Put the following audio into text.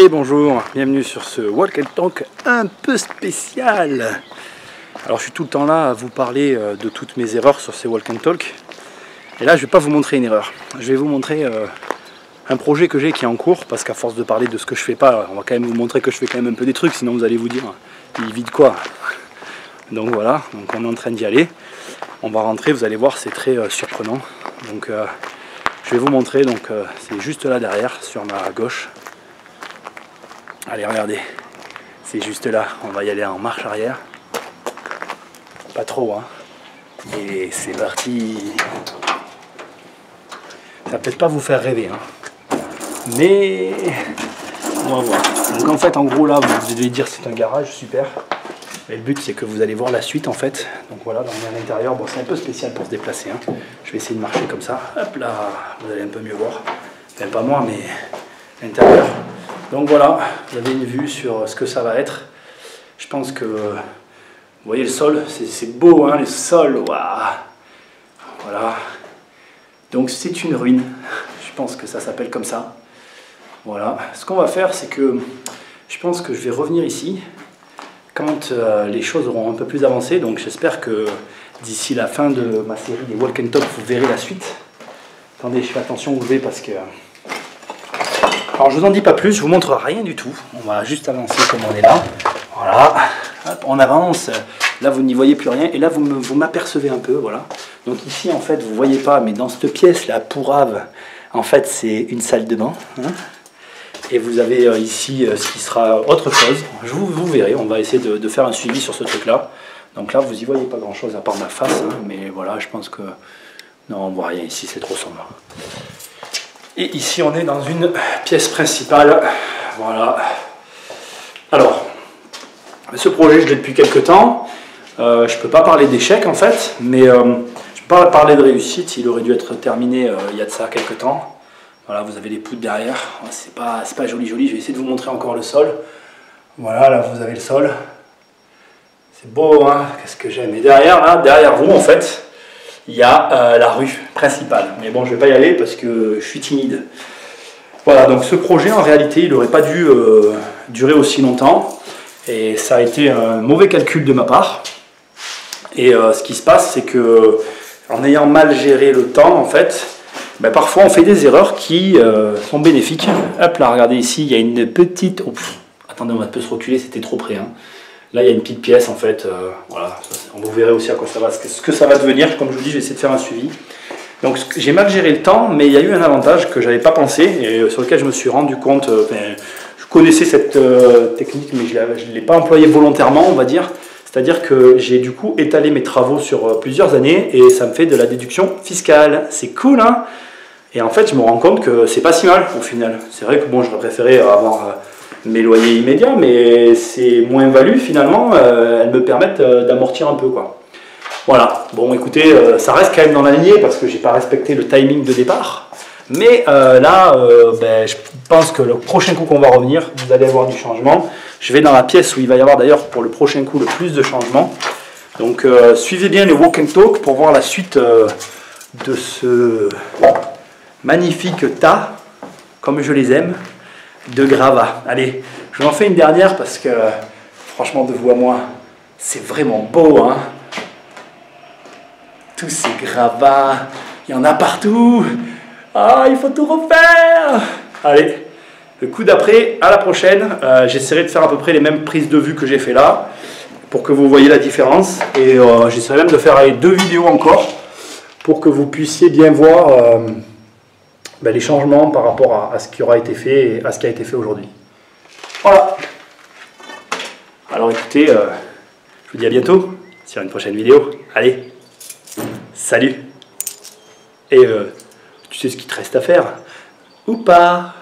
Et bonjour, bienvenue sur ce Walk and Talk un peu spécial. Alors je suis tout le temps là à vous parler de toutes mes erreurs sur ces Walk and Talk. Et là je vais pas vous montrer une erreur, je vais vous montrer un projet que j'ai qui est en cours. Parce qu'à force de parler de ce que je fais pas, on va quand même vous montrer que je fais quand même un peu des trucs. Sinon vous allez vous dire, il vit de quoi? Donc voilà, donc on est en train d'y aller. On va rentrer, vous allez voir, c'est très surprenant. Donc je vais vous montrer, donc c'est juste là derrière, sur ma gauche. Allez, regardez, c'est juste là, on va y aller en marche arrière. Pas trop, hein. Et c'est parti. Ça va peut-être pas vous faire rêver, hein. Mais on va voir. Donc en fait, en gros, là, vous devez dire c'est un garage, super. Et le but, c'est que vous allez voir la suite, en fait. Donc voilà, dans l'intérieur, bon, c'est un peu spécial pour se déplacer, hein. Je vais essayer de marcher comme ça. Hop là, vous allez un peu mieux voir. Enfin, pas moi, mais l'intérieur. Donc voilà, vous avez une vue sur ce que ça va être. Je pense que, vous voyez le sol, c'est beau, hein, le sol, waouh. Voilà. Donc c'est une ruine, je pense que ça s'appelle comme ça. Voilà, ce qu'on va faire, c'est que je pense que je vais revenir ici quand les choses auront un peu plus avancé. Donc j'espère que d'ici la fin de ma série des Walk and Talk, vous verrez la suite. Attendez, je fais attention où je vais parce que... Alors je vous en dis pas plus, je vous montre rien du tout. On va juste avancer comme on est là. Voilà, hop, on avance. Là vous n'y voyez plus rien et là vous m'apercevez un peu, voilà. Donc ici en fait vous voyez pas, mais dans cette pièce là, pourrave, en fait c'est une salle de bain, hein. Et vous avez ici ce qui sera autre chose. Vous verrez, on va essayer de faire un suivi sur ce truc là. Donc là vous y voyez pas grand chose à part ma face, hein, mais voilà, je pense que non, on voit rien ici, c'est trop sombre. Et ici, on est dans une pièce principale. Voilà. Alors, ce projet, je l'ai depuis quelques temps. Je ne peux pas parler d'échec, en fait, mais je ne peux pas parler de réussite. Il aurait dû être terminé il y a de ça quelques temps. Voilà, vous avez les poutres derrière. C'est pas joli, joli. Je vais essayer de vous montrer encore le sol. Voilà, là, vous avez le sol. C'est beau, hein? Qu'est-ce que j'aime. Et derrière, là, derrière vous, en fait, il y a la rue principale. Mais bon, je ne vais pas y aller parce que je suis timide. Voilà, donc ce projet, en réalité, il n'aurait pas dû durer aussi longtemps. Et ça a été un mauvais calcul de ma part. Et ce qui se passe, c'est que en ayant mal géré le temps, en fait, ben, parfois on fait des erreurs qui sont bénéfiques. Hop là, regardez ici, il y a une petite... Oh, attendez, on va un peu se reculer, c'était trop près, hein. Là, il y a une petite pièce, en fait, voilà, vous verrez aussi à quoi ça va, ce que ça va devenir. Comme je vous dis, je vais essayer de faire un suivi. Donc, j'ai mal géré le temps, mais il y a eu un avantage que je n'avais pas pensé, et sur lequel je me suis rendu compte, je connaissais cette technique, mais je ne l'ai pas employée volontairement, on va dire. C'est-à-dire que j'ai du coup étalé mes travaux sur plusieurs années, et ça me fait de la déduction fiscale. C'est cool, hein? Et en fait, je me rends compte que c'est pas si mal, au final. C'est vrai que bon, j'aurais préféré avoir... mes loyers immédiats, mais c'est moins value finalement, elles me permettent d'amortir un peu, quoi. Voilà, bon écoutez, ça reste quand même dans la lignée parce que j'ai pas respecté le timing de départ, mais là, je pense que le prochain coup qu'on va revenir, vous allez avoir du changement. Je vais dans la pièce où il va y avoir d'ailleurs pour le prochain coup le plus de changements. Donc suivez bien les Walk and Talk pour voir la suite de ce magnifique tas, comme je les aime, de gravats. Allez, je vous en fais une dernière parce que franchement, de vous à moi, c'est vraiment beau, hein. Tous ces gravats, il y en a partout. Ah, il faut tout refaire. Allez, le coup d'après, à la prochaine. J'essaierai de faire à peu près les mêmes prises de vue que j'ai fait là pour que vous voyez la différence. Et j'essaierai même de faire deux vidéos encore pour que vous puissiez bien voir les changements par rapport à ce qui aura été fait et à ce qui a été fait aujourd'hui. Voilà. Alors écoutez, je vous dis à bientôt sur une prochaine vidéo. Allez, salut. Et tu sais ce qu'il te reste à faire, ou pas?